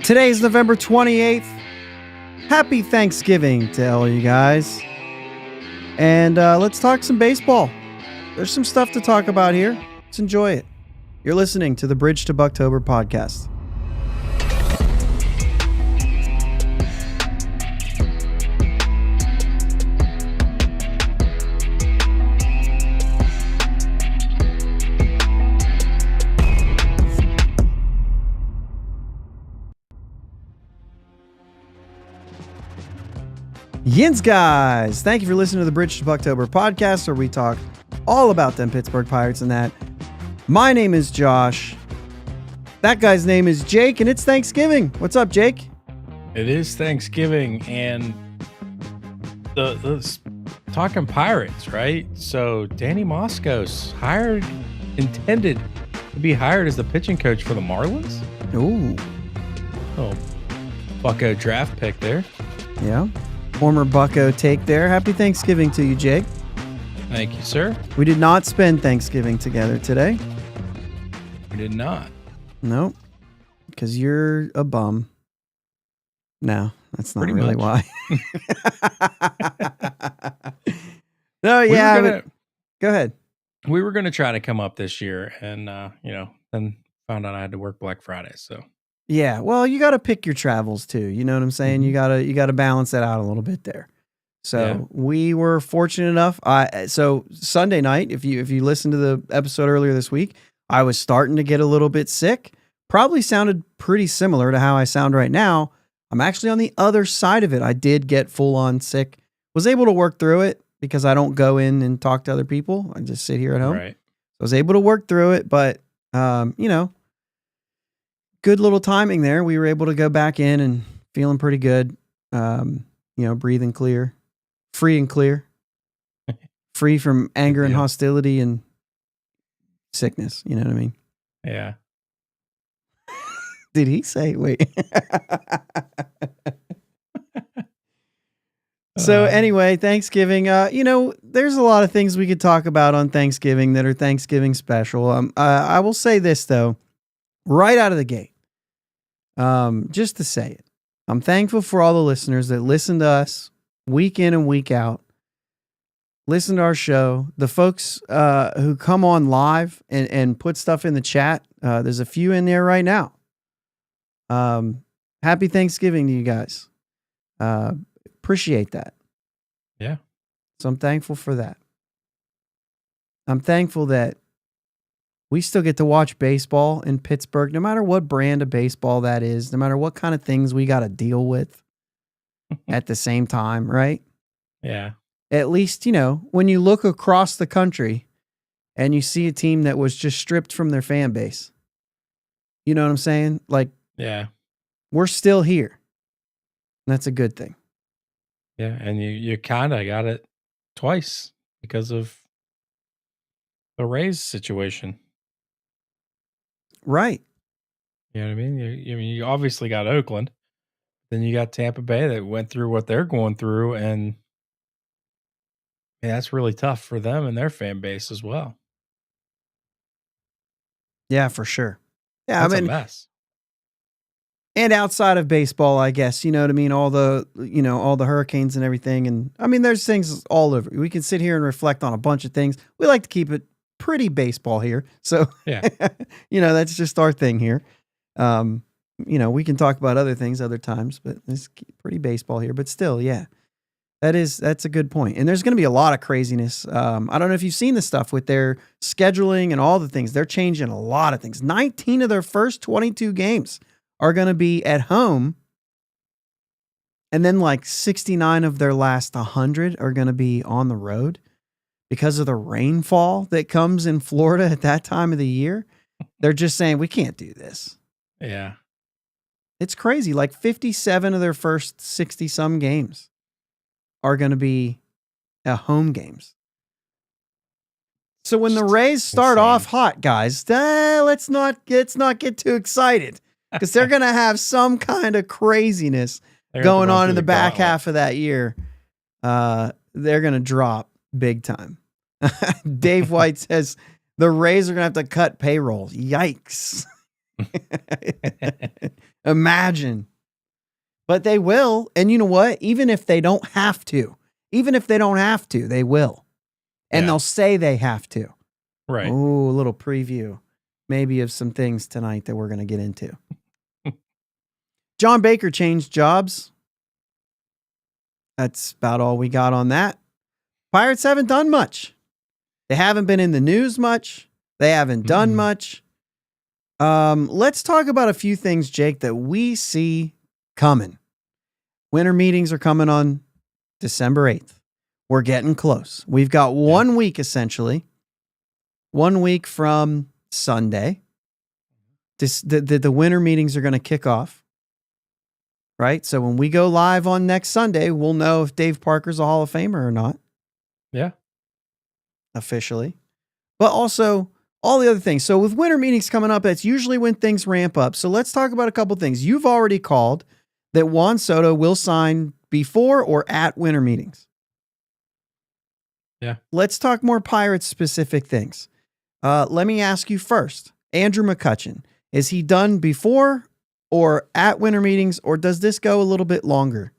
Today's November 28th. Happy Thanksgiving to all you guys. And let's talk some baseball. There's some stuff to talk about here. Let's enjoy it. You're listening to the Bridge to Buctober podcast. Yins guys, thank you for listening to the Bridge to Buctober podcast, where we talk all about them Pittsburgh Pirates and that. My name is Josh. That guy's name is Jake, and it's Thanksgiving. What's up, Jake? It is Thanksgiving, and the talking Pirates, right? So Danny Moscos intended to be hired as the pitching coach for the Marlins. Ooh. Oh, bucko draft pick there. Yeah. Former Bucko take there. Happy Thanksgiving to you, Jake. Thank you, sir. We did not spend Thanksgiving together today. We did not. Nope. Because you're a bum. No, that's not Pretty really much. why. No, yeah. Go ahead. We were going to try to come up this year, and then found out I had to work Black Friday. So yeah, well, you got to pick your travels too. You know what I'm saying? Mm-hmm. You got to balance that out a little bit there. So Yeah. we were fortunate enough. So Sunday night, if you listened to the episode earlier this week, I was starting to get a little bit sick. Probably sounded pretty similar to how I sound right now. I'm actually on the other side of it. I did get full on sick. Was able to work through it because I don't go in and talk to other people. I just sit here at home. right. I was able to work through it, but good little timing there. We were able to go back in and feeling pretty good. Breathing clear, free and clear, free from anger and hostility and sickness. You know what I mean? Yeah. Did he say, wait? So anyway, Thanksgiving, there's a lot of things we could talk about on Thanksgiving that are Thanksgiving special. I will say this though, right out of the gate. Just to say it, I'm thankful for all the listeners that listen to us week in and week out, listen to our show, the folks who come on live and put stuff in the chat. There's a few in there right now. Happy Thanksgiving to you guys. Appreciate that. Yeah. So I'm thankful for that. I'm thankful that we still get to watch baseball in Pittsburgh, no matter what brand of baseball that is, no matter what kind of things we got to deal with at the same time, right? Yeah. At least, when you look across the country and you see a team that was just stripped from their fan base, you know what I'm saying? Like, Yeah. we're still here. That's a good thing. Yeah. And you kind of got it twice because of the Rays situation. Right. You know what I mean? You obviously got Oakland, then you got Tampa Bay that went through what they're going through, and that's really tough for them and their fan base as well. Yeah, for sure. Yeah, That's a mess. And outside of baseball, I guess, you know what I mean? All the hurricanes and everything. And I mean, there's things all over. We can sit here and reflect on a bunch of things. We like to keep it pretty baseball here. So, Yeah. that's just our thing here. We can talk about other things other times, but it's pretty baseball here. But still, yeah, that's a good point. And there's going to be a lot of craziness. I don't know if you've seen the stuff with their scheduling and all the things. They're changing a lot of things. 19 of their first 22 games are going to be at home. And then like 69 of their last 100 are going to be on the road because of the rainfall that comes in Florida at that time of the year. They're just saying, we can't do this. Yeah. It's crazy. Like 57 of their first 60 some games are going to be home games. So when the Rays start off hot, guys, let's not get too excited because they're going to have some kind of craziness going on in the back half of that year. They're going to drop big time. Dave White says the Rays are going to have to cut payroll. Yikes. Imagine. But they will. And you know what? Even if they don't have to, they will. And they'll say they have to. Right. Oh, a little preview maybe of some things tonight that we're going to get into. John Baker changed jobs. That's about all we got on that. Pirates haven't done much. They haven't been in the news much. They haven't done much. Let's talk about a few things, Jake, that we see coming. Winter meetings are coming on December 8th. We're getting close. We've got 1 week, essentially. 1 week from Sunday. The winter meetings are going to kick off. Right? So when we go live on next Sunday, we'll know if Dave Parker's a Hall of Famer or not. Yeah. Officially. But also all the other things. So with winter meetings coming up, that's usually when things ramp up. So let's talk about a couple things. You've already called that Juan Soto will sign before or at winter meetings. Yeah. Let's talk more Pirates specific things. Let me ask you first, Andrew McCutchen, is he done before or at winter meetings, or does this go a little bit longer?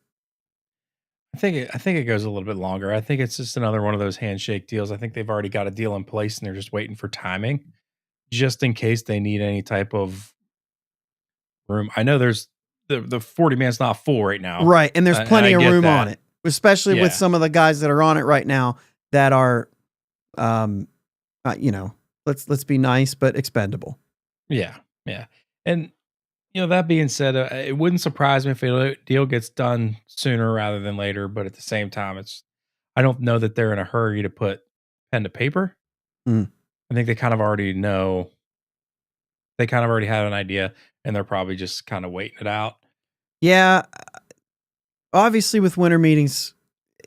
I think it goes a little bit longer. I think it's just another one of those handshake deals. I think they've already got a deal in place and they're just waiting for timing, just in case they need any type of room. I know there's the 40 man's not full right now, right? And there's plenty of room that. On it, especially with some of the guys that are on it right now that are, let's be nice, but expendable. Yeah, and. That being said, it wouldn't surprise me if a deal gets done sooner rather than later. But at the same time, I don't know that they're in a hurry to put pen to paper. I think they kind of already know. They kind of already have an idea, and they're probably just kind of waiting it out. Yeah. Obviously, with winter meetings,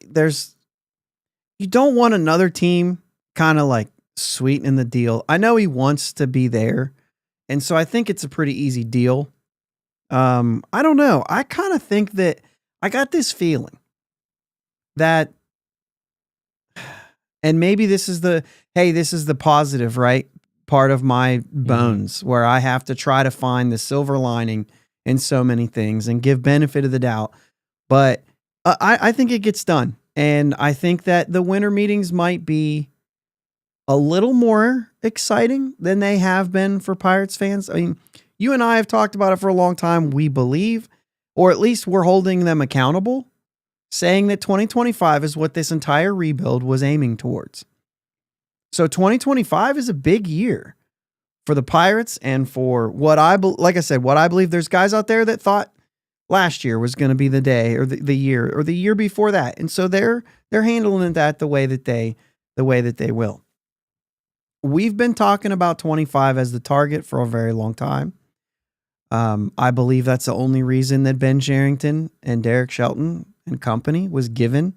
you don't want another team kind of like sweetening the deal. I know he wants to be there, and so I think it's a pretty easy deal. I don't know. I kind of think that I got this feeling that, and maybe this is the positive, right? Part of my bones where I have to try to find the silver lining in so many things and give benefit of the doubt. But I think it gets done. And I think that the winter meetings might be a little more exciting than they have been for Pirates fans. I mean, you and I have talked about it for a long time. We believe, or at least we're holding them accountable, saying that 2025 is what this entire rebuild was aiming towards. So 2025 is a big year for the Pirates and for what I believe there's guys out there that thought last year was going to be the day or the year or the year before that. And so they're handling that the way that they will. We've been talking about 25 as the target for a very long time. I believe that's the only reason that Ben Cherington and Derek Shelton and company was given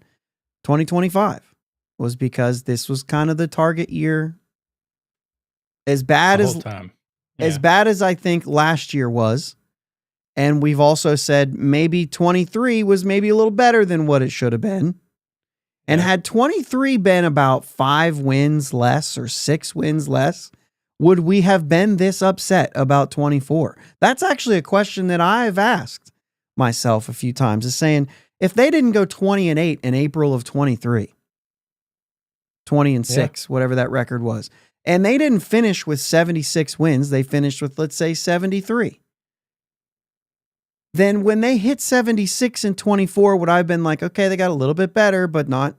2025 was because this was kind of the target year. As bad as I think last year was. And we've also said maybe 23 was maybe a little better than what it should have been. And had 23 been about 5 wins less or 6 wins less, would we have been this upset about 24? That's actually a question that I've asked myself a few times, is saying, if they didn't go 20-8 in April of 23, 20-6, whatever that record was, and they didn't finish with 76 wins, they finished with, let's say, 73. Then when they hit 76 and 24, would I have been like, okay, they got a little bit better, but not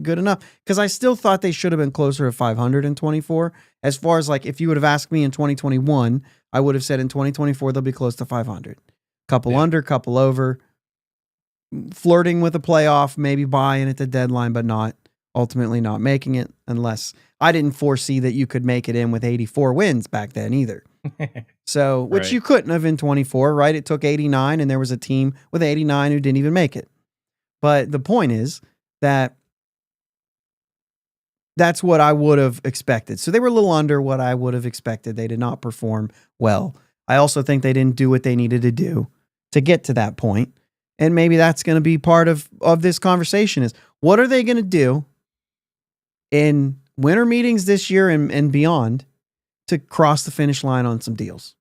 good enough? Because I still thought they should have been closer to 524. As far as like, if you would have asked me in 2021, I would have said in 2024, they'll be close to 500. Couple under, couple over, flirting with a playoff, maybe buying at the deadline, but ultimately not making it, unless I didn't foresee that you could make it in with 84 wins back then either. So, which you couldn't have in 24, right? It took 89 and there was a team with 89 who didn't even make it. But the point is that that's what I would have expected. So they were a little under what I would have expected. They did not perform well. I also think they didn't do what they needed to do to get to that point. And maybe that's going to be part of this conversation, is what are they going to do in winter meetings this year and beyond to cross the finish line on some deals?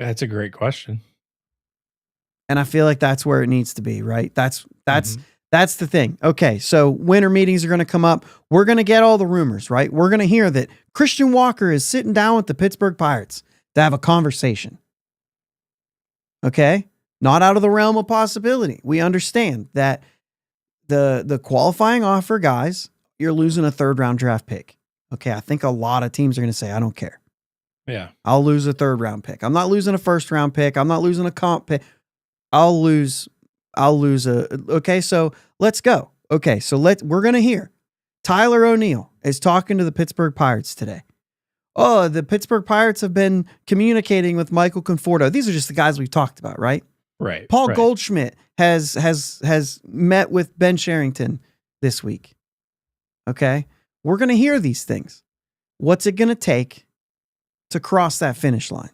That's a great question. And I feel like that's where it needs to be, right? That's Mhm. that's the thing. Okay, so winter meetings are going to come up. We're going to get all the rumors, right? We're going to hear that Christian Walker is sitting down with the Pittsburgh Pirates to have a conversation. Okay? Not out of the realm of possibility. We understand that the qualifying offer, guys, you're losing a third-round draft pick. Okay, I think a lot of teams are going to say, I don't care. Yeah. I'll lose a third-round pick. I'm not losing a first-round pick. I'm not losing a comp pick. I'll lose okay, so let's go. Okay, so we're going to hear Tyler O'Neill is talking to the Pittsburgh Pirates today. Oh, the Pittsburgh Pirates have been communicating with Michael Conforto. These are just the guys we've talked about, right? Right. Paul right. Goldschmidt has met with Ben Sherrington this week. Okay? We're going to hear these things. What's it going to take to cross that finish line?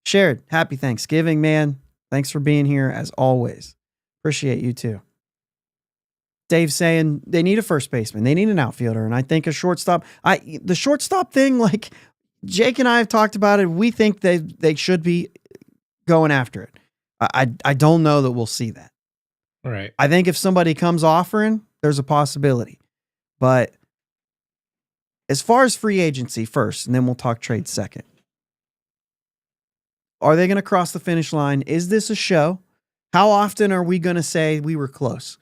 Shared, happy Thanksgiving, man. Thanks for being here as always. Appreciate you too. Dave saying they need a first baseman. They need an outfielder. And I think a shortstop. The shortstop thing, like Jake and I have talked about it. We think they should be going after it. I don't know that we'll see that. Right. I think if somebody comes offering, there's a possibility. But as far as free agency first, and then we'll talk trade second. Are they going to cross the finish line? Is this a show? How often are we going to say we were close?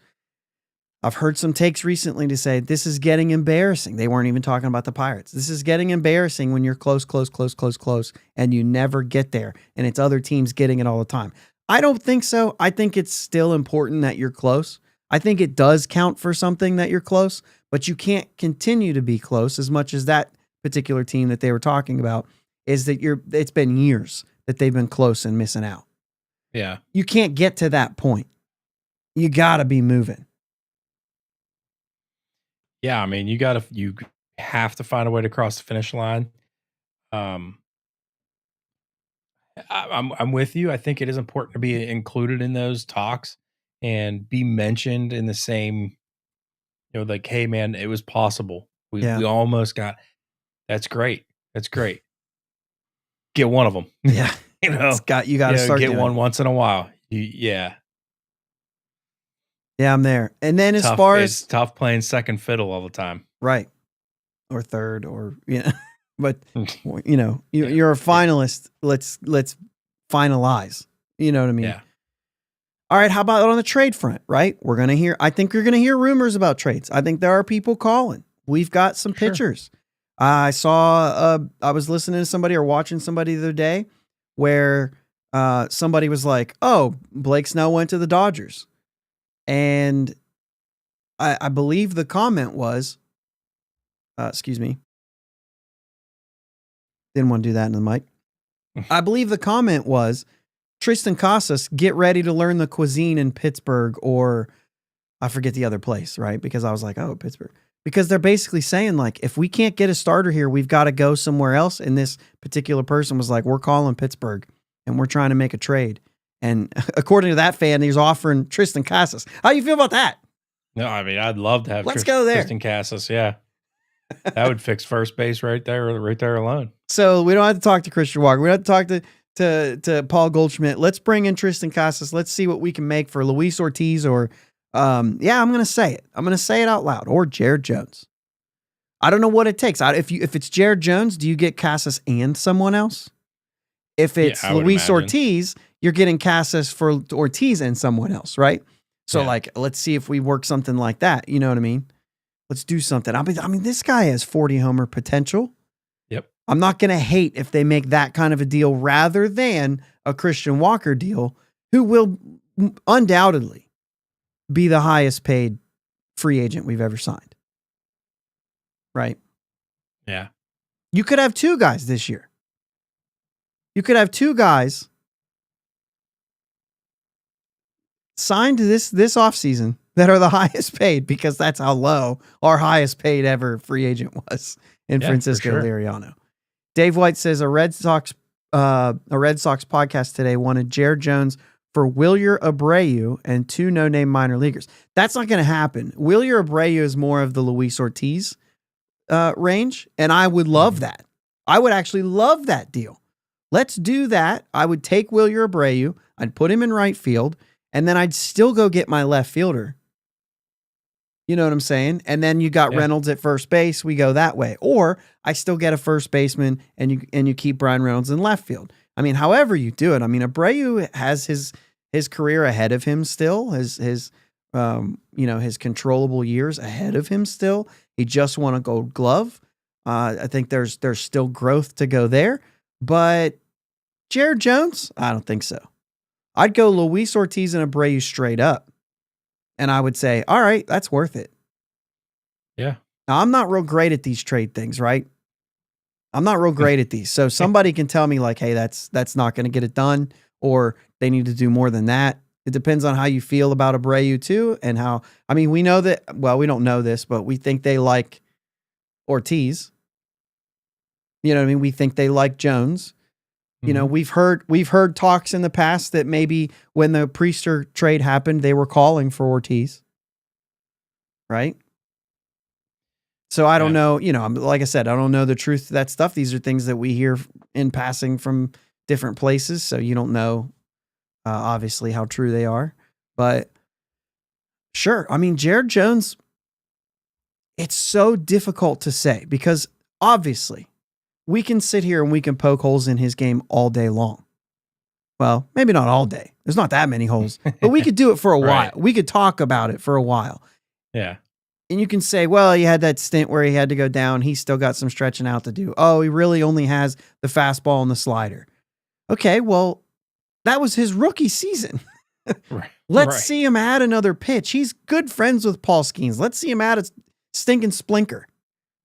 I've heard some takes recently to say this is getting embarrassing. They weren't even talking about the Pirates. This is getting embarrassing when you're close, and you never get there, and it's other teams getting it all the time. I don't think so. I think it's still important that you're close. I think it does count for something that you're close, but you can't continue to be close as much as that particular team that they were talking about is that it's been years that they've been close and missing out. Yeah. You can't get to that point. You got to be moving. Yeah, I mean, you have to find a way to cross the finish line. I'm with you. I think it is important to be included in those talks and be mentioned in the same, like, hey man, it was possible. We almost got. That's great. That's great. Get one of them. Yeah. you got to start get doing one it. once in a while. Yeah. Yeah, I'm there. And then as far as it's tough playing second fiddle all the time. Right. Or third or but you're a finalist. Let's finalize. You know what I mean? Yeah. All right, how about on the trade front, right? I think you're going to hear rumors about trades. I think there are people calling. We've got some pitchers. I saw I was listening to somebody or watching somebody the other day where somebody was like, "Oh, Blake Snell went to the Dodgers." And I believe the comment was, excuse me. Didn't want to do that in the mic. I believe the comment was, Tristan Casas, get ready to learn the cuisine in Pittsburgh, or I forget the other place, right? Because I was like, oh, Pittsburgh. Because they're basically saying, like, if we can't get a starter here, we've got to go somewhere else. And this particular person was like, we're calling Pittsburgh and we're trying to make a trade. And according to that fan, he's offering Tristan Casas. How do you feel about that? No, I mean, I'd love to have go there. Tristan Casas. Yeah. That would fix first base right there alone. So we don't have to talk to Christian Walker. We don't have to talk to Paul Goldschmidt. Let's bring in Tristan Casas. Let's see what we can make for Luis Ortiz or, I'm going to say it. I'm going to say it out loud. Or Jared Jones. I don't know what it takes. If it's Jared Jones, do you get Casas and someone else? If it's Luis Ortiz, you're getting Casas for Ortiz and someone else, right? So let's see if we work something like that. You know what I mean? Let's do something. I mean, this guy has 40 homer potential. Yep. I'm not going to hate if they make that kind of a deal rather than a Christian Walker deal, who will undoubtedly be the highest paid free agent we've ever signed. Right? Yeah. You could have two guys this year. You could have two guys signed this offseason that are the highest paid, because that's how low our highest paid ever free agent was in Francisco Liriano. Dave White says a Red Sox podcast today wanted Jared Jones for Wilyer Abreu and two no-name minor leaguers. That's not going to happen. Wilyer Abreu is more of the Luis Ortiz range, and I would love that. I would actually love that deal. Let's do that. I would take Wilyer Abreu. I'd put him in right field, and then I'd still go get my left fielder. You know what I'm saying? And then you got Reynolds at first base. We go that way. Or I still get a first baseman and you keep Brian Reynolds in left field. I mean, however you do it. I mean, Abreu has his career ahead of him still, his controllable years ahead of him still. He just won a Gold Glove. I think there's still growth to go there. But Jared Jones, I don't think so. I'd go Luis Ortiz and Abreu straight up. And I would say, all right, that's worth it. Yeah. Now, I'm not real great at these trade things, right? I'm not real great at these. So somebody can tell me like, hey, that's not going to get it done, or they need to do more than that. It depends on how you feel about Abreu too. And we know that, well, we don't know this, but we think they like Ortiz. You know what I mean? We think they like Jones. You know, we've heard talks in the past that maybe when the Priester trade happened, they were calling for Ortiz. Right? So I don't know, like I said, I don't know the truth to that stuff. These are things that we hear in passing from different places. So you don't know, obviously, how true they are. But sure. I mean, Jared Jones, it's so difficult to say because obviously we can sit here and we can poke holes in his game all day long. Well, maybe not all day. There's not that many holes, but we could do it for a while. We could talk about it for a while. Yeah. And you can say, well, he had that stint where he had to go down. He's still got some stretching out to do. Oh, he really only has the fastball and the slider. Okay, well, that was his rookie season. Let's see him add another pitch. He's good friends with Paul Skeens. Let's see him add a stinking splinker.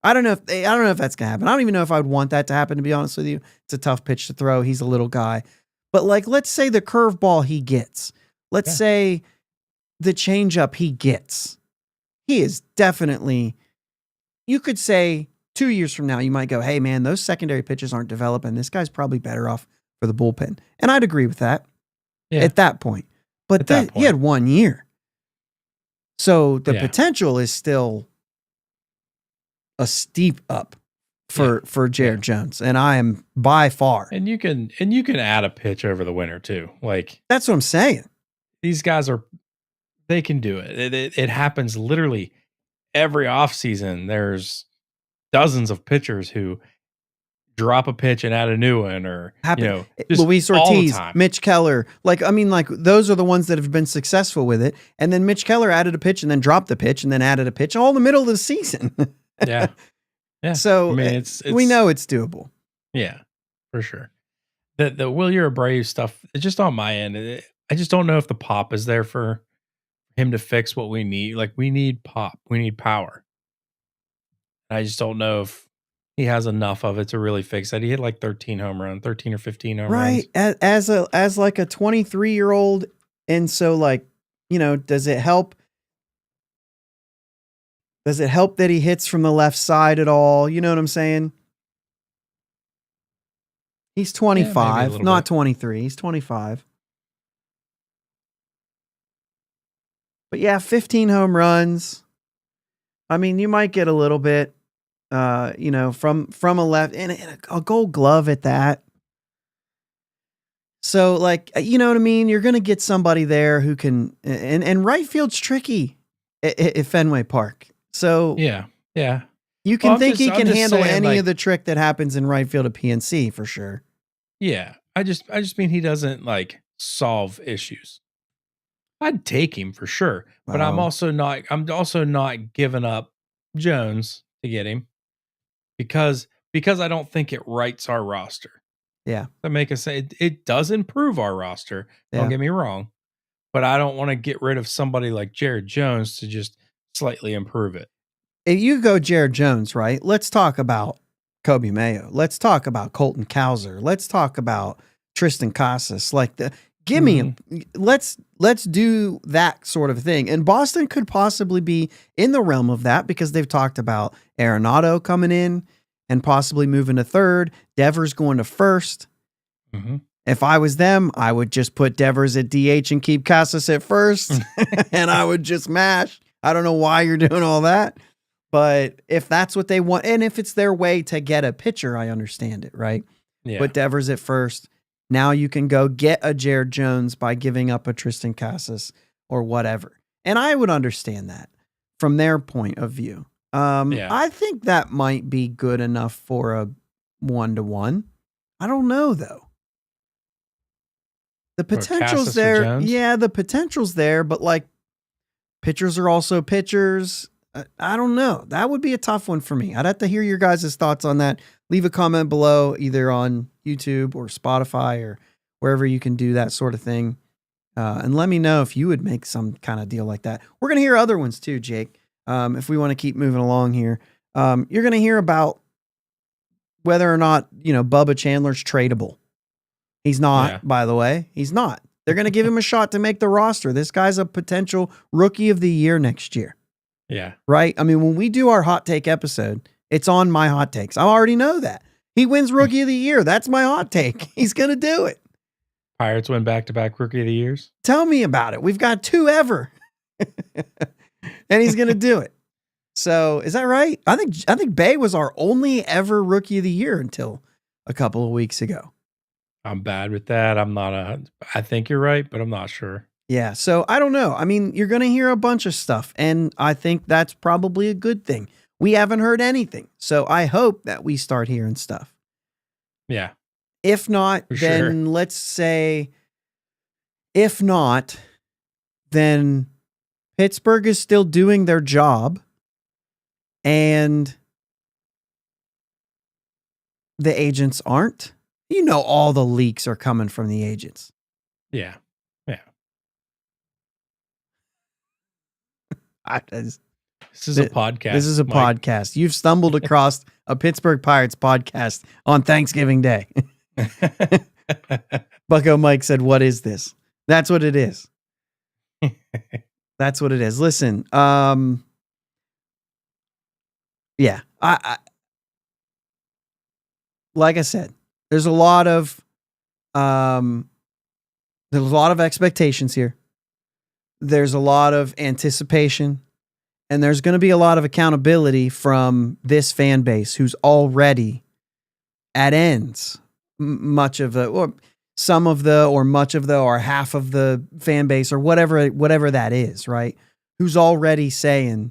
I don't know if that's gonna happen. I don't even know if I would want that to happen, to be honest with you. It's a tough pitch to throw. He's a little guy. But like, let's say the curveball he gets. Let's say the changeup he gets. He is definitely, you could say 2 years from now, you might go, hey man, those secondary pitches aren't developing. This guy's probably better off for the bullpen. And I'd agree with that at that point. But he had 1 year. So the potential is still a steep up for Jared Jones. And I am by far. And you can add a pitch over the winter too. Like, that's what I'm saying. These guys they can do it. It happens literally every offseason. There's dozens of pitchers who drop a pitch and add a new one, or just Luis Ortiz, Mitch Keller. Like those are the ones that have been successful with it. And then Mitch Keller added a pitch and then dropped the pitch and then added a pitch all in the middle of the season. Yeah. So it's we know it's doable. Yeah, for sure. The Wilyer Abreu stuff, it's just on my end. I just don't know if the pop is there for him to fix what we need. Like, we need pop. We need power. I just don't know if he has enough of it to really fix that. He hit like 13 or 15 home runs. Right. As like a 23-year-old. And so does it help? Does it help that he hits from the left side at all? You know what I'm saying? He's 25, not 23. He's 25. But yeah, 15 home runs. I mean, you might get a little bit, from a left and a Gold Glove at that. So you know what I mean? You're going to get somebody there who can, and right field's tricky at Fenway Park. So yeah. You can think he can handle any of the trick that happens in right field at PNC for sure. Yeah. I just mean he doesn't solve issues. I'd take him for sure, but I'm also not giving up Jones to get him because I don't think it rights our roster. Yeah. To make us say it does improve our roster. Don't get me wrong, but I don't want to get rid of somebody like Jared Jones to just slightly improve it. If you go Jared Jones, right? Let's talk about Kobe Mayo. Let's talk about Colton Cowser. Let's talk about Tristan Casas. Give me let's do that sort of thing. And Boston could possibly be in the realm of that because they've talked about Arenado coming in and possibly moving to third. Devers going to first. Mm-hmm. If I was them, I would just put Devers at DH and keep Casas at first. And I would just mash. I don't know why you're doing all that. But if that's what they want, and if it's their way to get a pitcher, I understand it, right? Yeah. put Devers at first. Now you can go get a Jared Jones by giving up a Tristan Casas or whatever. And I would understand that from their point of view. I think that might be good enough for a 1-to-1. I don't know though. The potential's there. Yeah, the potential's there, but like pitchers are also pitchers. I don't know. That would be a tough one for me. I'd have to hear your guys' thoughts on that. Leave a comment below, either on YouTube or Spotify or wherever you can do that sort of thing. And let me know if you would make some kind of deal like that. We're going to hear other ones too, Jake. If we want to keep moving along here, you're going to hear about whether or not, Bubba Chandler's tradable. He's not, by the way. He's not. They're going to give him a shot to make the roster. This guy's a potential rookie of the year next year. Yeah. Right? I mean, when we do our hot take episode, it's on my hot takes. I already know that. He wins rookie of the year. That's my hot take. He's going to do it. Pirates win back-to-back rookie of the years. Tell me about it. We've got 2 ever. And he's going to do it. So is that right? I think Bay was our only ever rookie of the year until a couple of weeks ago. I'm bad with that. I think you're right, but I'm not sure. Yeah. So I don't know. I mean, you're going to hear a bunch of stuff, and I think that's probably a good thing. We haven't heard anything. So I hope that we start hearing stuff. Yeah. If not, then let's say, if not, then Pittsburgh is still doing their job, and the agents aren't. All the leaks are coming from the agents. Yeah. Yeah. This is a podcast. This is a podcast. You've stumbled across a Pittsburgh Pirates podcast on Thanksgiving Day. Bucko Mike said, "What is this?" That's what it is. That's what it is. Listen, yeah, I like I said, there's a lot of expectations here. There's a lot of anticipation, and there's going to be a lot of accountability from this fan base who's already at ends. Much of the, or some of the, or much of the, or half of the fan base, or whatever that is, right? Who's already saying,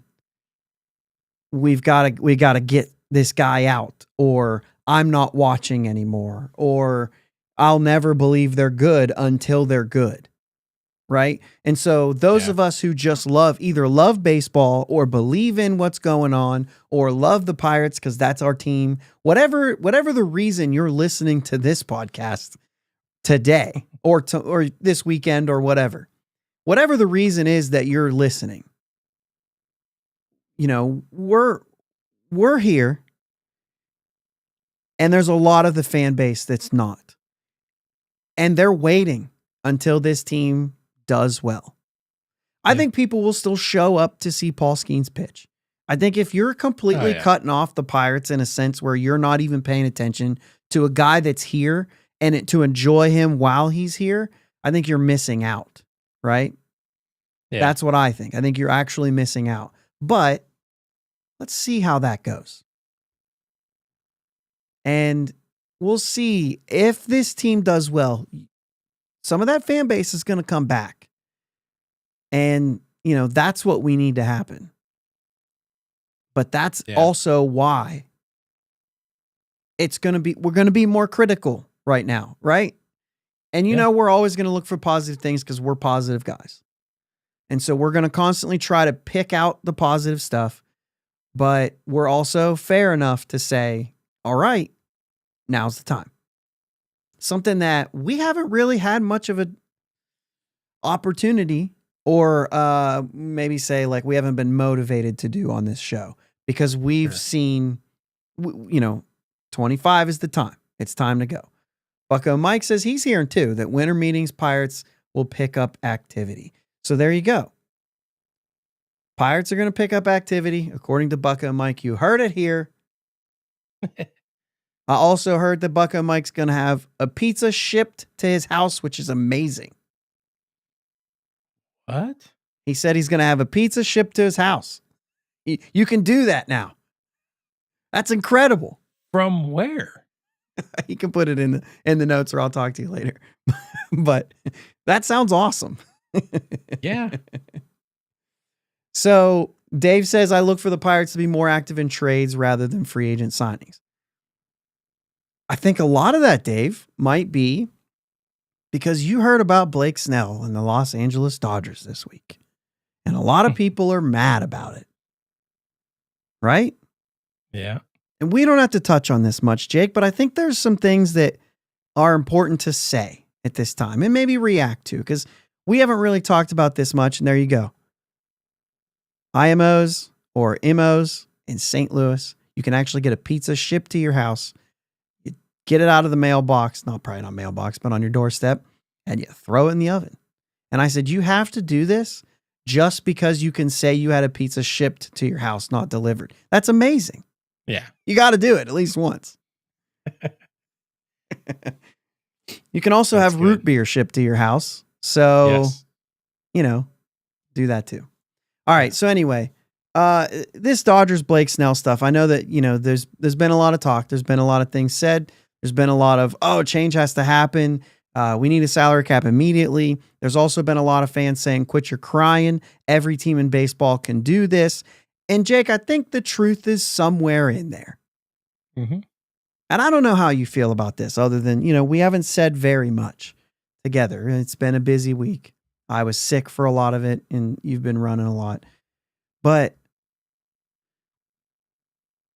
we got to get this guy out, or I'm not watching anymore, or I'll never believe they're good until they're good. Right. And so those of us who just either love baseball or believe in what's going on, or love the Pirates because that's our team, whatever the reason you're listening to this podcast today or this weekend or whatever the reason is that you're listening, we're here, and there's a lot of the fan base that's not, and they're waiting until this team does well. I think people will still show up to see Paul Skeens pitch. I think if you're completely cutting off the Pirates in a sense where you're not even paying attention to a guy that's here and to enjoy him while he's here, I think you're missing out, right? Yeah. That's what I think. I think you're actually missing out. But let's see how that goes. And we'll see if this team does well. Some of that fan base is going to come back. And, that's what we need to happen. But that's also why we're going to be more critical right now, right? And, we're always going to look for positive things because we're positive guys. And so we're going to constantly try to pick out the positive stuff. But we're also fair enough to say, all right, now's the time. Something that we haven't really had much of an opportunity, or maybe say like we haven't been motivated to do on this show, because we've seen, 25 is the time. It's time to go. Bucko Mike says he's hearing too that winter meetings Pirates will pick up activity. So there you go. Pirates are going to pick up activity, according to Bucko Mike. You heard it here. I also heard that Bucko Mike's going to have a pizza shipped to his house, which is amazing. What? He said he's going to have a pizza shipped to his house. You can do that now. That's incredible. From where? You can put it in the notes, or I'll talk to you later. But that sounds awesome. Yeah. So Dave says, I look for the Pirates to be more active in trades rather than free agent signings. I think a lot of that, Dave, might be because you heard about Blake Snell and the Los Angeles Dodgers this week. And a lot of people are mad about it. Right? Yeah. And we don't have to touch on this much, Jake, but I think there's some things that are important to say at this time and maybe react to, because we haven't really talked about this much. And there you go. IMOs or MOs in St. Louis, you can actually get a pizza shipped to your house. You get it out of the mailbox, probably not mailbox, but on your doorstep, and you throw it in the oven. And I said, you have to do this just because you can say you had a pizza shipped to your house, not delivered. That's amazing. Yeah. You got to do it at least once. You can also have root beer shipped to your house. So, do that too. All right. So anyway, this Dodgers Blake Snell stuff, I know that, there's been a lot of talk. There's been a lot of things said. There's been a lot of, change has to happen. We need a salary cap immediately. There's also been a lot of fans saying, quit your crying. Every team in baseball can do this. And Jake, I think the truth is somewhere in there. Mm-hmm. And I don't know how you feel about this other than, we haven't said very much together. It's been a busy week. I was sick for a lot of it, and you've been running a lot. But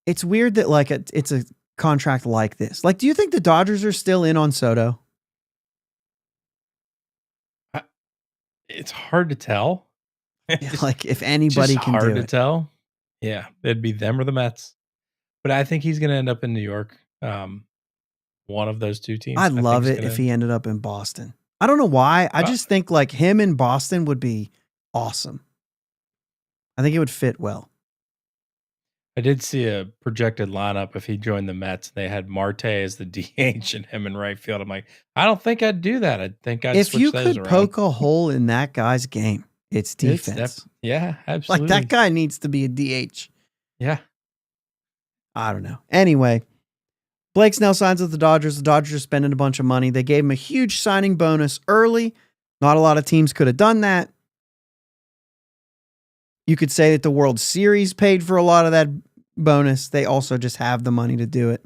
it's weird that it's a contract like this. Do you think the Dodgers are still in on Soto? It's hard to tell. If anybody can do it. Hard to tell. Yeah, it'd be them or the Mets. But I think he's going to end up in New York. One of those two teams. I'd love it if he ended up in Boston. I don't know why. I just think him in Boston would be awesome. I think it would fit well. I did see a projected lineup if he joined the Mets. They had Marte as the DH and him in right field. I'm like, I don't think I'd do that. I think I'd if switch you those could around. Poke a hole in that guy's game, it's defense. Yeah, absolutely. That guy needs to be a DH. Yeah. I don't know. Anyway, Blake Snell signs with the Dodgers. The Dodgers are spending a bunch of money. They gave him a huge signing bonus early. Not a lot of teams could have done that. You could say that the World Series paid for a lot of that bonus. They also just have the money to do it.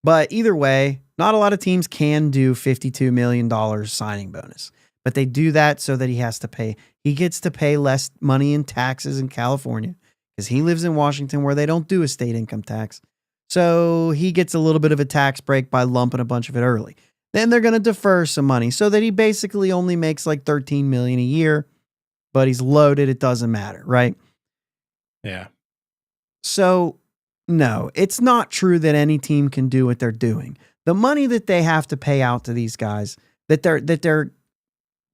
But either way, not a lot of teams can do $52 million signing bonus. But they do that so that he gets to pay less money in taxes in California because he lives in Washington where they don't do a state income tax. So he gets a little bit of a tax break by lumping a bunch of it early. Then they're going to defer some money so that he basically only makes $13 million a year, but he's loaded. It doesn't matter, right? Yeah. So no, it's not true that any team can do what they're doing. The money that they have to pay out to these guys that they're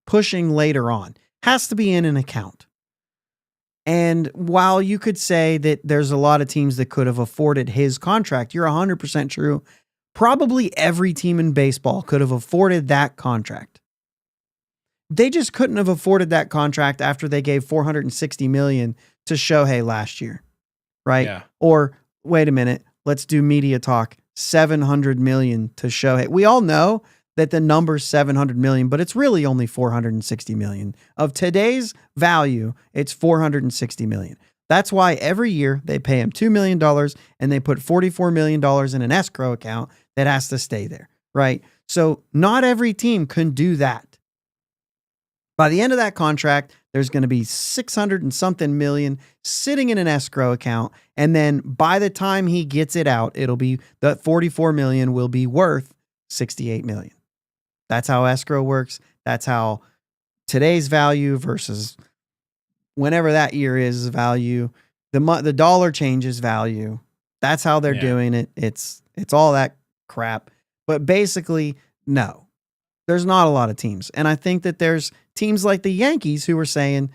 pushing later on has to be in an account. And while you could say that there's a lot of teams that could have afforded his contract, you're 100% true. Probably every team in baseball could have afforded that contract. They just couldn't have afforded that contract after they gave $460 million to Shohei last year, right? Yeah. Or wait a minute, let's do media talk. $700 million to Shohei. We all know that the number's $700 million, but it's really only $460 million. Of today's value, it's $460 million. That's why every year they pay him $2 million and they put $44 million in an escrow account that has to stay there, right? So not every team can do that. By the end of that contract, there's going to be 600 and something million sitting in an escrow account. And then by the time he gets it out, it'll be that 44 million will be worth 68 million. That's how escrow works. That's how today's value versus whenever that year is value. The dollar changes value. That's how they're doing it. It's all that crap. But basically, no, there's not a lot of teams. And I think that there's teams like the Yankees who are saying,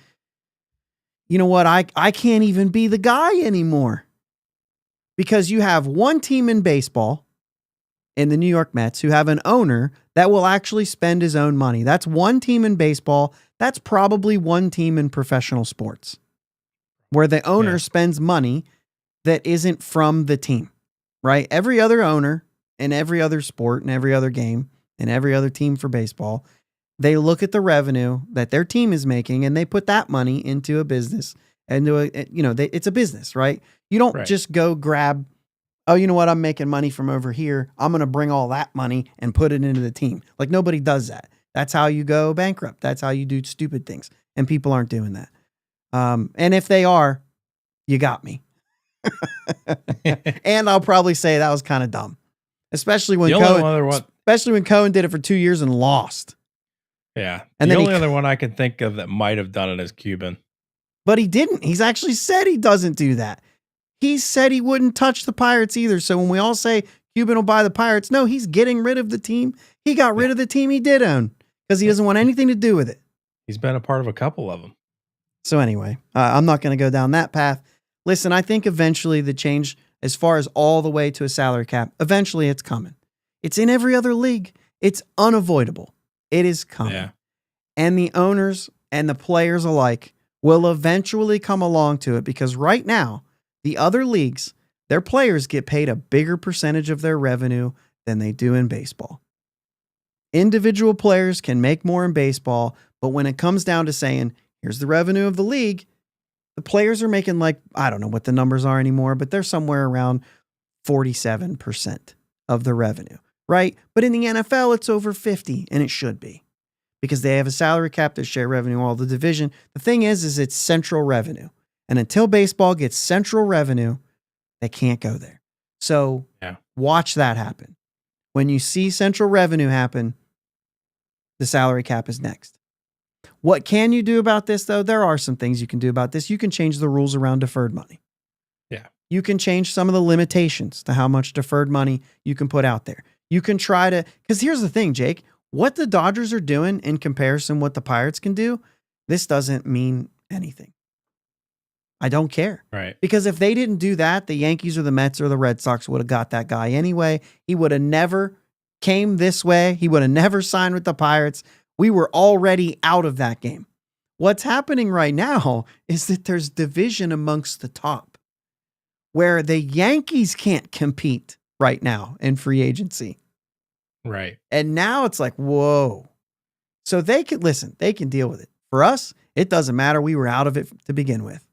you know what, I can't even be the guy anymore. Because you have one team in baseball in the New York Mets who have an owner that will actually spend his own money. That's one team in baseball. That's probably one team in professional sports where the owner spends money that isn't from the team, right? Every other owner in every other sport and every other game and every other team for baseball, they look at the revenue that their team is making and they put that money into a business, it's a business, right? You don't just go grab, oh, you know what? I'm making money from over here. I'm going to bring all that money and put it into the team. Like, nobody does that. That's how you go bankrupt. That's how you do stupid things. And people aren't doing that. And if they are, you got me. And I'll probably say that was kind of dumb, especially when Cohen did it for 2 years and lost. Yeah. And the only other one I can think of that might have done it is Cuban. But he didn't. He's actually said he doesn't do that. He said he wouldn't touch the Pirates either. So when we all say Cuban will buy the Pirates, no, he's getting rid of the team. He got rid of the team he did own because he doesn't want anything to do with it. He's been a part of a couple of them. So anyway, I'm not going to go down that path. Listen, I think eventually the change, as far as all the way to a salary cap, eventually it's coming. It's in every other league. It's unavoidable. It is coming. Yeah. And the owners and the players alike will eventually come along to it because right now, the other leagues, their players get paid a bigger percentage of their revenue than they do in baseball. Individual players can make more in baseball, but when it comes down to saying, here's the revenue of the league, the players are making like, I don't know what the numbers are anymore, but they're somewhere around 47% of the revenue, right? But in the NFL, it's over 50, and it should be because they have a salary cap that share revenue, all the division. The thing is it's central revenue. And until baseball gets central revenue, they can't go there. So watch that happen. When you see central revenue happen, the salary cap is next. What can you do about this, though? There are some things you can do about this. You can change the rules around deferred money. Yeah. You can change some of the limitations to how much deferred money you can put out there. You can try to, because here's the thing, Jake, what the Dodgers are doing in comparison what the Pirates can do, this doesn't mean anything. I don't care. Right. Because if they didn't do that, the Yankees or the Mets or the Red Sox would have got that guy anyway. He would have never came this way. He would have never signed with the Pirates. We were already out of that game. What's happening right now is that there's division amongst the top where the Yankees can't compete right now in free agency. Right. And now it's like, whoa. So they can listen, they can deal with it. For us, it doesn't matter. We were out of it to begin with.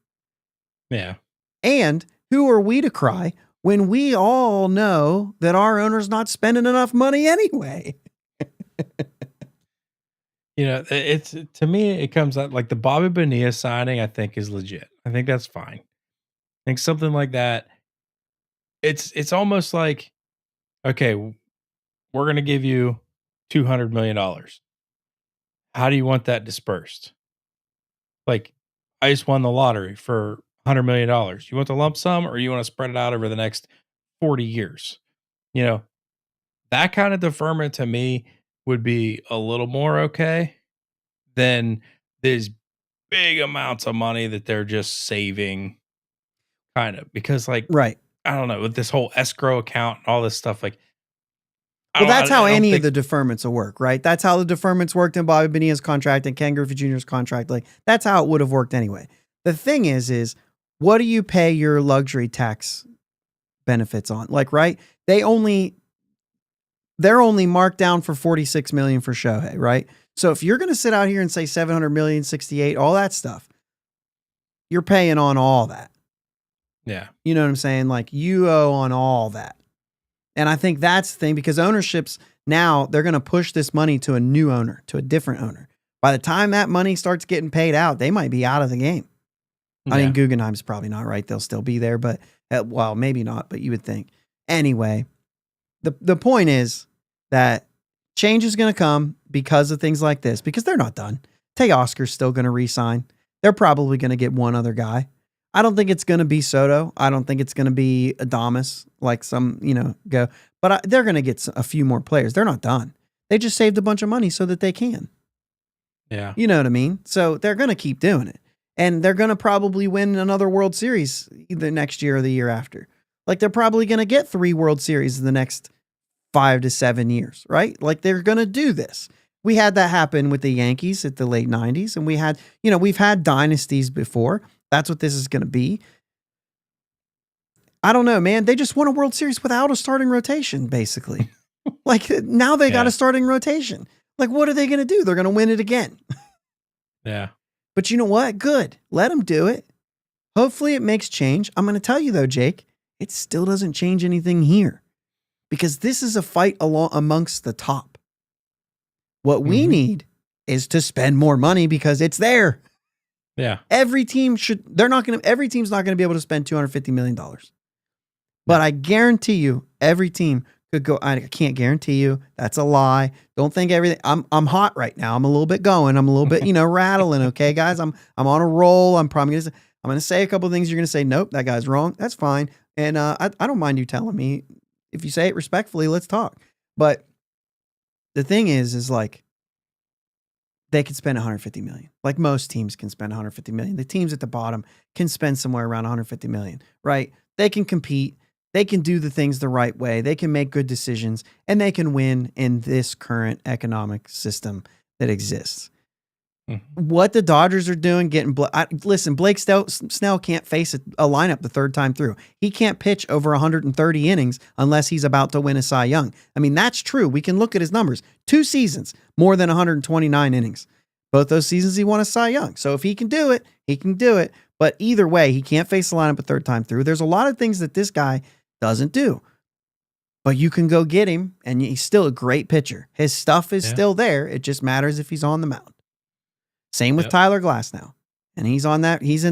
Yeah. And who are we to cry when we all know that our owner's not spending enough money anyway? It's, to me, it comes out like the Bobby Bonilla signing, I think is legit. I think that's fine. I think something like that. It's almost like, okay, we're going to give you $200 million. How do you want that dispersed? Like, I just won the lottery for $100 million. You want the lump sum or you want to spread it out over the next 40 years? That kind of deferment to me would be a little more okay than these big amounts of money that they're just saving, kind of, because right. I don't know, with this whole escrow account and all this stuff, like, well, that's how any of the deferments will work, right? That's how the deferments worked in Bobby Bonilla's contract and Ken Griffey Jr.'s contract. Like, that's how it would have worked anyway. The thing is what do you pay your luxury tax benefits on? Like, right? They're only marked down for $46 million for Shohei, right? So if you're going to sit out here and say $700 million, 68, all that stuff, you're paying on all that. Yeah. You know what I'm saying? Like, you owe on all that. And I think that's the thing, because ownerships now, they're going to push this money to a new owner, to a different owner. By the time that money starts getting paid out, they might be out of the game. Yeah. I mean, Guggenheim's probably not, right? They'll still be there, but well, maybe not, but you would think. Anyway, the point is that change is going to come because of things like this, because they're not done. Teoscar's still going to re-sign. They're probably going to get one other guy. I don't think it's going to be Soto. I don't think it's going to be Adames, like some, go. But they're going to get a few more players. They're not done. They just saved a bunch of money so that they can. Yeah. You know what I mean? So they're going to keep doing it. And they're going to probably win another World Series either next year or the year after. Like, they're probably going to get 3 World Series in the next 5 to 7 years, right? Like, they're going to do this. We had that happen with the Yankees at the late 90s. And we had, we've had dynasties before. That's what this is going to be. I don't know, man. They just won a World Series without a starting rotation, basically. Like, now they got a starting rotation. Like, what are they going to do? They're going to win it again. Yeah. But you know what? Good. Let them do it. Hopefully it makes change. I'm going to tell you, though, Jake, it still doesn't change anything here because this is a fight amongst the top. What we need is to spend more money because it's there. Yeah. Every team's not going to be able to spend $250 million. But I guarantee you, every team could go. I can't guarantee you. That's a lie. Don't think everything. I'm hot right now. I'm a little bit going. I'm a little bit, rattling. Okay, guys. I'm on a roll. I'm gonna say a couple of things. You're gonna say, nope, that guy's wrong. That's fine. And I don't mind you telling me. If you say it respectfully, let's talk. But the thing is like they could spend $150 million. Like most teams can spend $150 million. The teams at the bottom can spend somewhere around $150 million. Right? They can compete. They can do the things the right way. They can make good decisions, and they can win in this current economic system that exists. What the Dodgers are doing, listen, Blake Snell can't face a lineup the third time through. He can't pitch over 130 innings unless he's about to win a Cy Young. I mean, that's true. We can look at his numbers. 2 seasons, more than 129 innings. Both those seasons he won a Cy Young. So if he can do it, he can do it. But either way, he can't face the lineup a third time through. There's a lot of things that this guy doesn't do. But you can go get him, and he's still a great pitcher. His stuff is still there. It just matters if he's on the mound. Same with Tyler Glass now. And he's in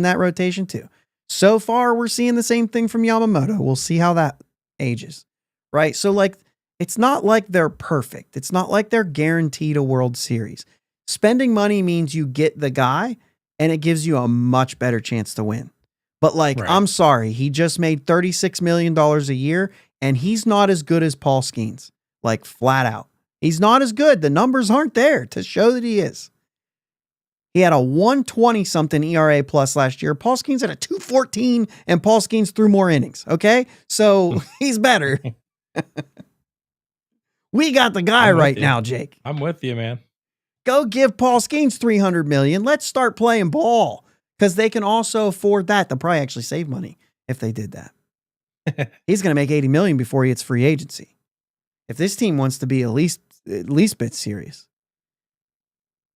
that rotation too. So far, we're seeing the same thing from Yamamoto. We'll see how that ages. Right? So like, it's not like they're perfect. It's not like they're guaranteed a World Series. Spending money means you get the guy, and it gives you a much better chance to win. But like, I'm sorry, he just made $36 million a year, and he's not as good as Paul Skeens. Like, flat out. He's not as good. The numbers aren't there to show that he is. He had a 120-something ERA plus last year. Paul Skeens had a 214, and Paul Skeens threw more innings, okay? So, he's better. We got the guy right now, Jake. I'm with you, man. Go give Paul Skeens $300 million. Let's start playing ball. Because they can also afford that. They'll probably actually save money if they did that. He's going to make $80 million before he hits free agency. If this team wants to be at least bit serious,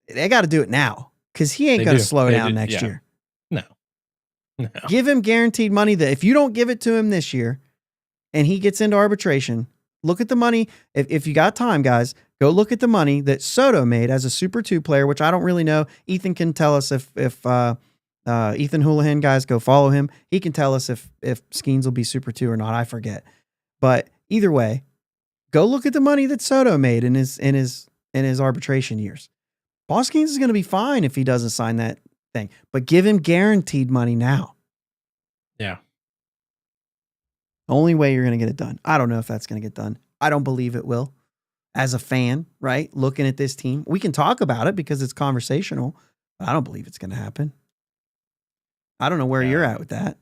they got to do it now. Because he ain't going to slow down next year. No. Give him guaranteed money that if you don't give it to him this year and he gets into arbitration, look at the money. If you got time, guys, go look at the money that Soto made as a Super 2 player, which I don't really know. Ethan can tell us if Ethan Houlihan, guys, go follow him. He can tell us if Skeens will be Super 2 or not. I forget. But either way, go look at the money that Soto made in his arbitration years. Paul Skeens is going to be fine if he doesn't sign that thing, but give him guaranteed money now. Yeah. Only way you're going to get it done. I don't know if that's going to get done. I don't believe it will. As a fan, right? Looking at this team, we can talk about it because it's conversational, but I don't believe it's going to happen. I don't know where you're at with that.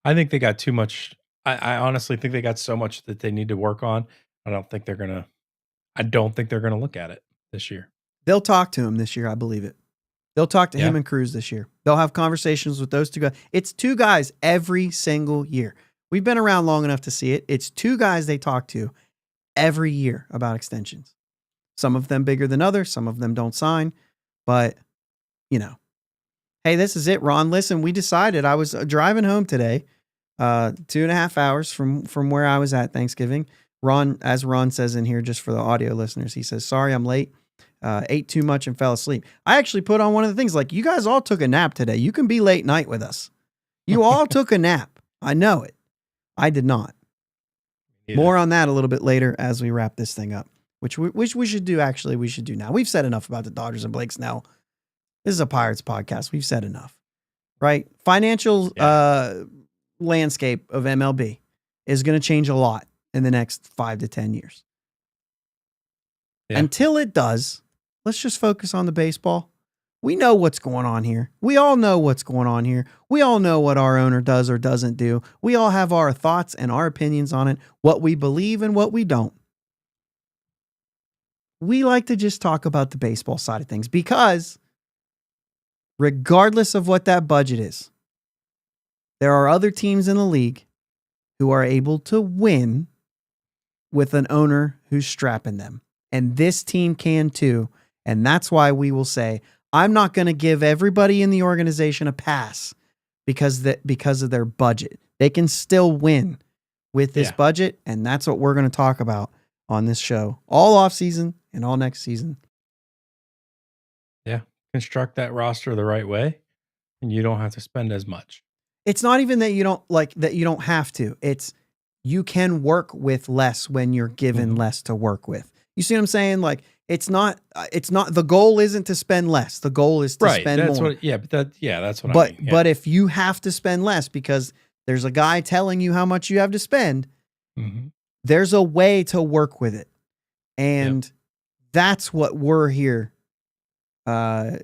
I think they got too much. I honestly think they got so much that they need to work on. I don't think they're going to look at it this year. They'll talk to him this year. I believe it. They'll talk to him and Cruz this year. They'll have conversations with those two guys. It's 2 guys every single year. We've been around long enough to see it. It's 2 guys they talk to every year about extensions. Some of them bigger than others. Some of them don't sign. But, hey, this is it, Ron. Listen, we decided. I was driving home today, 2.5 hours from where I was at Thanksgiving. Ron, as Ron says in here, just for the audio listeners, he says, sorry, I'm late. Ate too much and fell asleep. I actually put on one of the things like, you guys all took a nap today. You can be late night with us. You all took a nap. I know it. I did not. Yeah. More on that a little bit later as we wrap this thing up, which we should do. Actually, we should do now. We've said enough about the Dodgers and Blake Snell. This is a Pirates podcast. We've said enough, right? Financial landscape of MLB is going to change a lot in the next 5 to 10 years. Yeah. Until it does, let's just focus on the baseball. We know what's going on here. We all know what's going on here. We all know what our owner does or doesn't do. We all have our thoughts and our opinions on it, what we believe and what we don't. We like to just talk about the baseball side of things because regardless of what that budget is, there are other teams in the league who are able to win with an owner who's strapping them. And this team can too. And that's why we will say, I'm not going to give everybody in the organization a pass because of their budget. They can still win with this budget. And that's what we're going to talk about on this show all off season and all next season. Yeah. Construct that roster the right way and you don't have to spend as much. It's not even that you don't have to. It's you can work with less when you're given less to work with. You see what I'm saying? Like it's not the goal isn't to spend less. The goal is to spend more. That's what I mean. Yeah. But if you have to spend less because there's a guy telling you how much you have to spend, there's a way to work with it. And that's what we're here to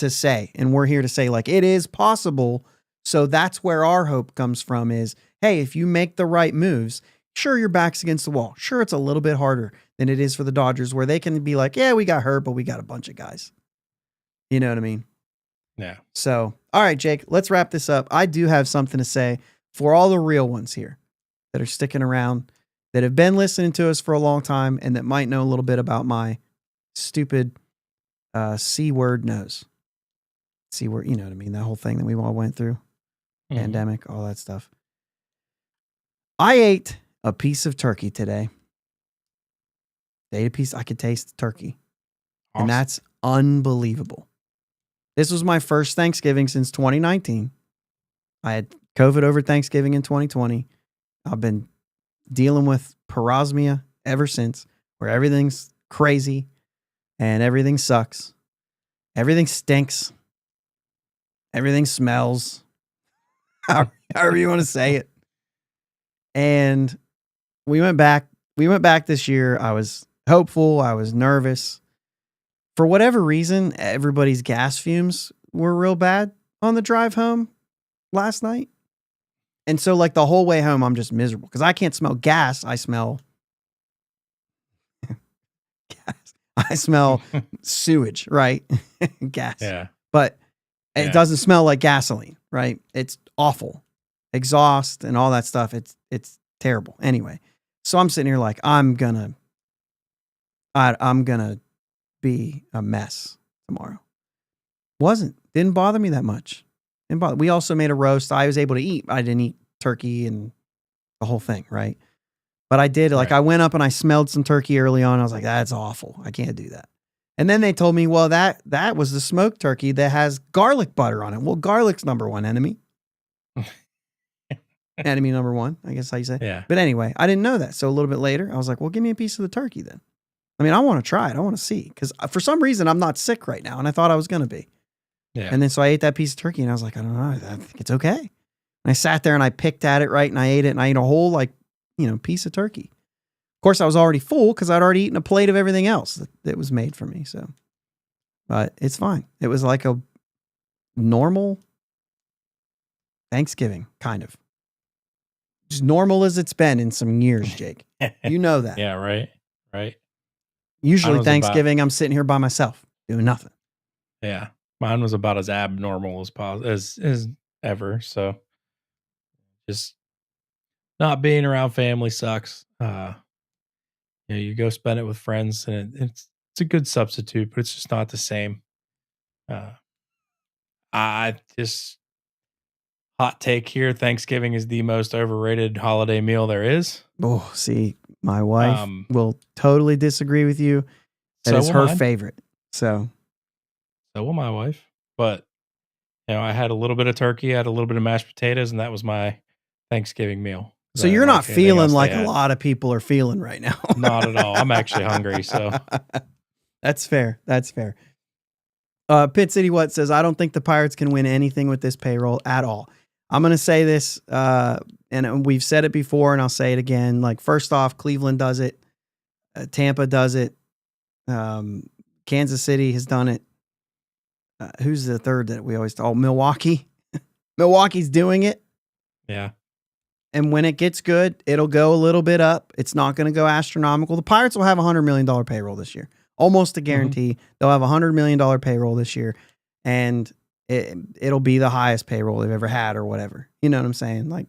say. And we're here to say, like, it is possible. So that's where our hope comes from is, hey, if you make the right moves, sure, your back's against the wall. Sure, it's a little bit harder than it is for the Dodgers where they can be like, yeah, we got hurt, but we got a bunch of guys. You know what I mean? Yeah. So, all right, Jake, let's wrap this up. I do have something to say for all the real ones here that are sticking around, that have been listening to us for a long time, and that might know a little bit about my stupid C-word nose. C-word, you know what I mean? That whole thing that we all went through. Pandemic, all that stuff. I ate a piece of turkey today. Ate a piece. I could taste the turkey. Awesome. And that's unbelievable. This was my first Thanksgiving since 2019. I had COVID over Thanksgiving in 2020. I've been dealing with parosmia ever since, where everything's crazy and everything sucks. Everything stinks. Everything smells. However you want to say it. And we went back this year. I was hopeful. I was nervous. For whatever reason, everybody's gas fumes were real bad on the drive home last night. And so like the whole way home, I'm just miserable because I can't smell gas. I smell gas. I smell sewage, right? Gas. Yeah. But it doesn't smell like gasoline, right? It's awful. Exhaust and all that stuff. It's terrible. Anyway, so I'm sitting here like I'm gonna be a mess tomorrow. Didn't bother me that much. We also made a roast. I was able to eat. I didn't eat turkey and the whole thing, right? But I did. Like I went up and I smelled some turkey early on. I was like, that's awful. I can't do that. And then they told me, well, that was the smoked turkey that has garlic butter on it. Well, garlic's number one enemy. Enemy number one, I guess how you say. Yeah. But anyway, I didn't know that. So a little bit later, I was like, well, give me a piece of the turkey then. I mean, I want to try it. I want to see. Because for some reason, I'm not sick right now. And I thought I was going to be. Yeah. And then so I ate that piece of turkey and I was like, I don't know. I think it's okay. And I sat there and I picked at it, right? And I ate it and I ate a whole piece of turkey. Of course, I was already full because I'd already eaten a plate of everything else that was made for me. So, but it's fine. It was like a normal Thanksgiving, kind of. As normal as it's been in some years, Jake. You know that. Yeah, right. Usually Thanksgiving, I'm sitting here by myself doing nothing. Yeah. Mine was about as abnormal as ever. So just not being around family sucks. You go spend it with friends and it's a good substitute, but it's just not the same. I just hot take here. Thanksgiving is the most overrated holiday meal there is. Oh, see, my wife will totally disagree with you. That is her favorite. So will my wife. But I had a little bit of turkey, I had a little bit of mashed potatoes, and that was my Thanksgiving meal. So you're not feeling like a lot of people are feeling right now. Not at all. I'm actually hungry. So that's fair. That's fair. Pit City What says, I don't think the Pirates can win anything with this payroll at all. I'm going to say this, and we've said it before, and I'll say it again. Like, first off, Cleveland does it. Tampa does it. Kansas City has done it. Who's the third that we always talk? Milwaukee. Milwaukee's doing it. Yeah. And when it gets good, it'll go a little bit up. It's not going to go astronomical. The Pirates will have a $100 million payroll this year. Almost a guarantee. They'll have a $100 million payroll this year. And it'll be the highest payroll they've ever had or whatever. You know what I'm saying? Like,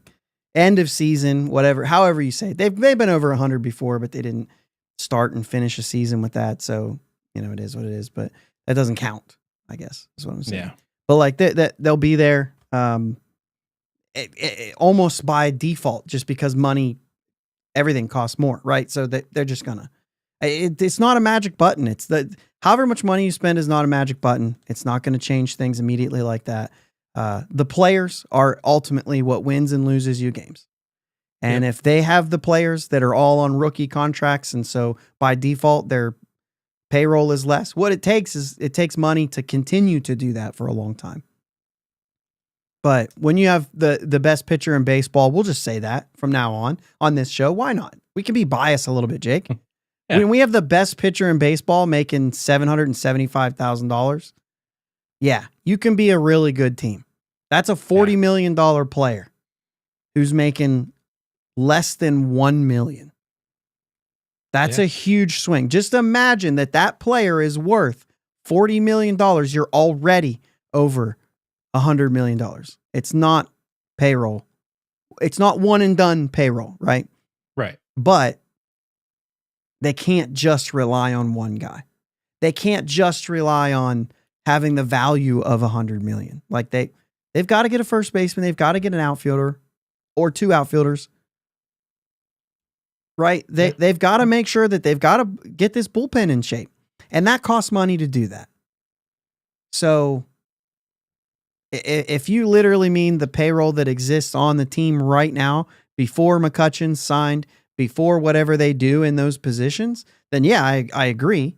end of season, whatever, however you say it. They've been over 100 before, but they didn't start and finish a season with that. So, it is what it is, but that doesn't count, I guess is what I'm saying. Yeah. But like they'll be there almost by default, just because everything costs more, right? So they're just gonna. It's not a magic button. It's however much money you spend is not a magic button. It's not going to change things immediately like that. The players are ultimately what wins and loses you games. And if they have the players that are all on rookie contracts, and so by default their payroll is less, what it takes money to continue to do that for a long time. But when you have the best pitcher in baseball, we'll just say that from now on this show. Why not? We can be biased a little bit, Jake. Yeah. When we have the best pitcher in baseball making $775,000, yeah, you can be a really good team. That's a $40 million player who's making less than $1 million. That's a huge swing. Just imagine that player is worth $40 million. You're already over $100 million. It's not payroll. It's not one and done payroll, right? Right. But they can't just rely on one guy. They can't just rely on having the value of $100 million. Like they've got to get a first baseman. They've got to get an outfielder or two outfielders. Right? They've got to make sure that they've got to get this bullpen in shape. And that costs money to do that. So if you literally mean the payroll that exists on the team right now, before McCutcheon signed, before whatever they do in those positions, then yeah, I agree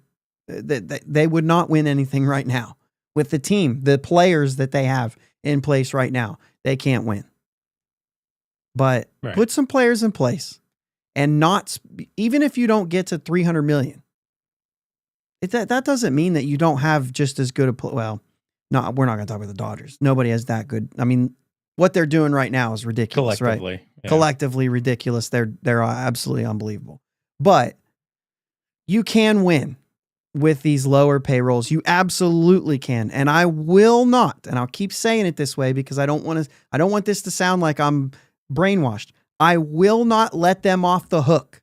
that they would not win anything right now. With the team, the players that they have in place right now, they can't win. But put some players in place, and not, even if you don't get to 300 million, that doesn't mean that you don't have just as good a well, no, we're not going to talk about the Dodgers. Nobody has that good. I mean, what they're doing right now is ridiculous, collectively, right? Yeah. Collectively ridiculous. They're absolutely unbelievable. But you can win with these lower payrolls. You absolutely can. And I will not, and I'll keep saying it this way because I don't want this to sound like I'm brainwashed. I will not let them off the hook.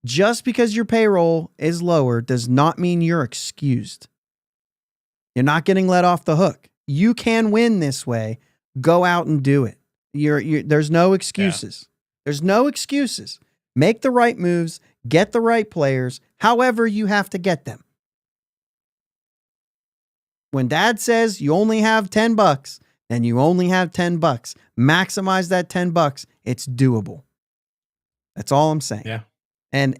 Just because your payroll is lower does not mean you're excused. You're not getting let off the hook. You can win this way. Go out and do it. There's no excuses. There's no excuses. Make the right moves, get the right players, however you have to get them. When dad says you only have $10, then you only have $10. Maximize that $10. It's doable. That's all I'm saying. Yeah. And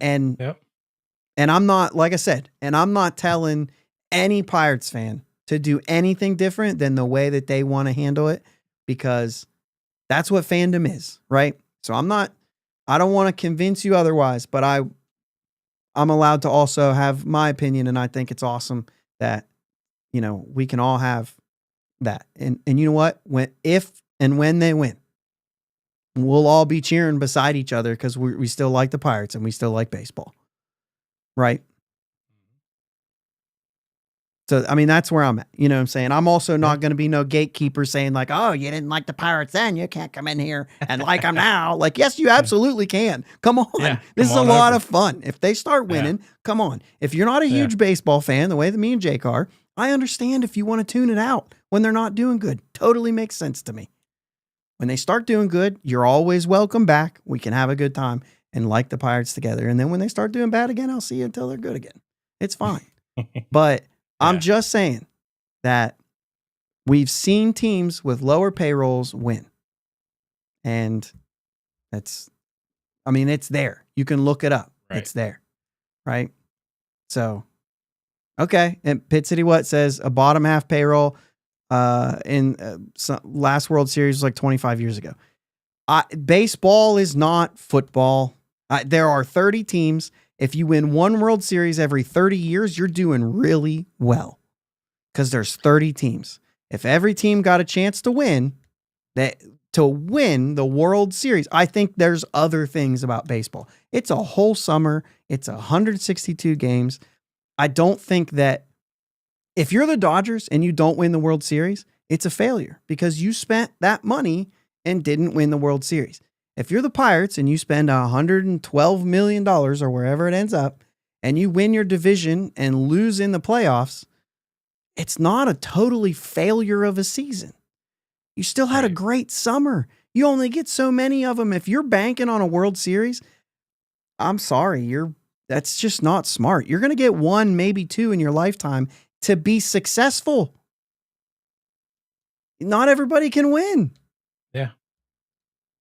I'm not, like I said, and I'm not telling any Pirates fan to do anything different than the way that they want to handle it, because that's what fandom is, right? So I don't want to convince you otherwise, but I'm allowed to also have my opinion, and I think it's awesome that, we can all have that. And you know what? If and when they win, we'll all be cheering beside each other because we still like the Pirates and we still like baseball. Right? So, I mean, that's where I'm at. You know what I'm saying? I'm also not going to be no gatekeeper saying like, oh, you didn't like the Pirates then, you can't come in here and like them now. Like, yes, you absolutely can. Come on. Yeah, this is come a on lot over. of fun. If they start winning, come on. If you're not a huge baseball fan, the way that me and Jake are, I understand if you want to tune it out when they're not doing good. Totally makes sense to me. When they start doing good, you're always welcome back. We can have a good time and like the Pirates together. And then when they start doing bad again, I'll see you until they're good again. It's fine. But I'm just saying that we've seen teams with lower payrolls win. And it's there. You can look it up. Right. It's there. Right? So, okay. And Pitt City What says a bottom half payroll in last World Series was like 25 years ago. Baseball is not football. There are 30 teams. If you win one World Series every 30 years, you're doing really well because there's 30 teams. If every team got a chance to win the World Series, I think there's other things about baseball. It's a whole summer. It's 162 games. I don't think that if you're the Dodgers and you don't win the World Series, it's a failure because you spent that money and didn't win the World Series. If you're the Pirates and you spend $112 million or wherever it ends up, and you win your division and lose in the playoffs, it's not a totally failure of a season. You still had a great summer. You only get so many of them. If you're banking on a World Series, I'm sorry, that's just not smart. You're going to get 1, maybe 2 in your lifetime to be successful. Not everybody can win. Yeah.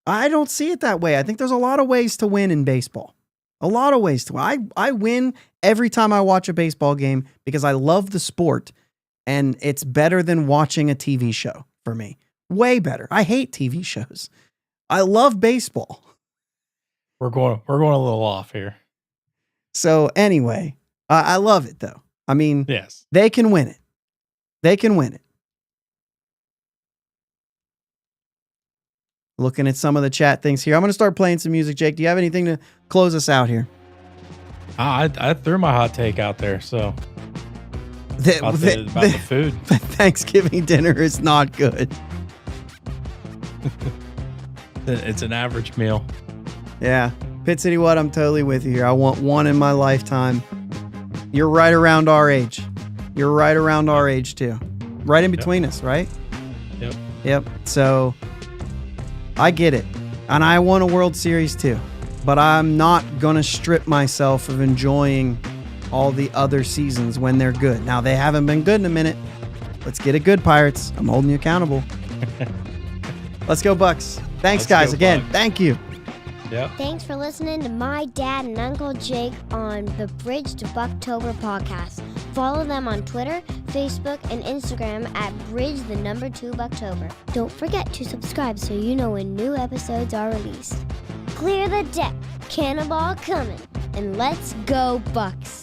I don't see it that way. I think there's a lot of ways to win in baseball. A lot of ways to win. I win every time I watch a baseball game because I love the sport, and it's better than watching a TV show for me. Way better. I hate TV shows. I love baseball. We're going a little off here. So anyway, I love it though. I mean, yes, they can win it. They can win it. Looking at some of the chat things here. I'm going to start playing some music. Jake, do you have anything to close us out here? I threw my hot take out there, so about the food. The Thanksgiving dinner is not good. It's an average meal. Yeah. Pit City What, I'm totally with you here. I want 1 in my lifetime. You're right around our age. You're right around our age too. Right in between us, right? Yep. So I get it. And I won a World Series too. But I'm not going to strip myself of enjoying all the other seasons when they're good. Now, they haven't been good in a minute. Let's get it good, Pirates. I'm holding you accountable. Let's go, Bucks. Thanks, guys. Again, thank you. Yep. Thanks for listening to my dad and Uncle Jake on the Bridge to Buctober podcast. Follow them on Twitter, Facebook, and Instagram at Bridge2Buctober. Don't forget to subscribe so you know when new episodes are released. Clear the deck, cannonball coming, and let's go Bucks.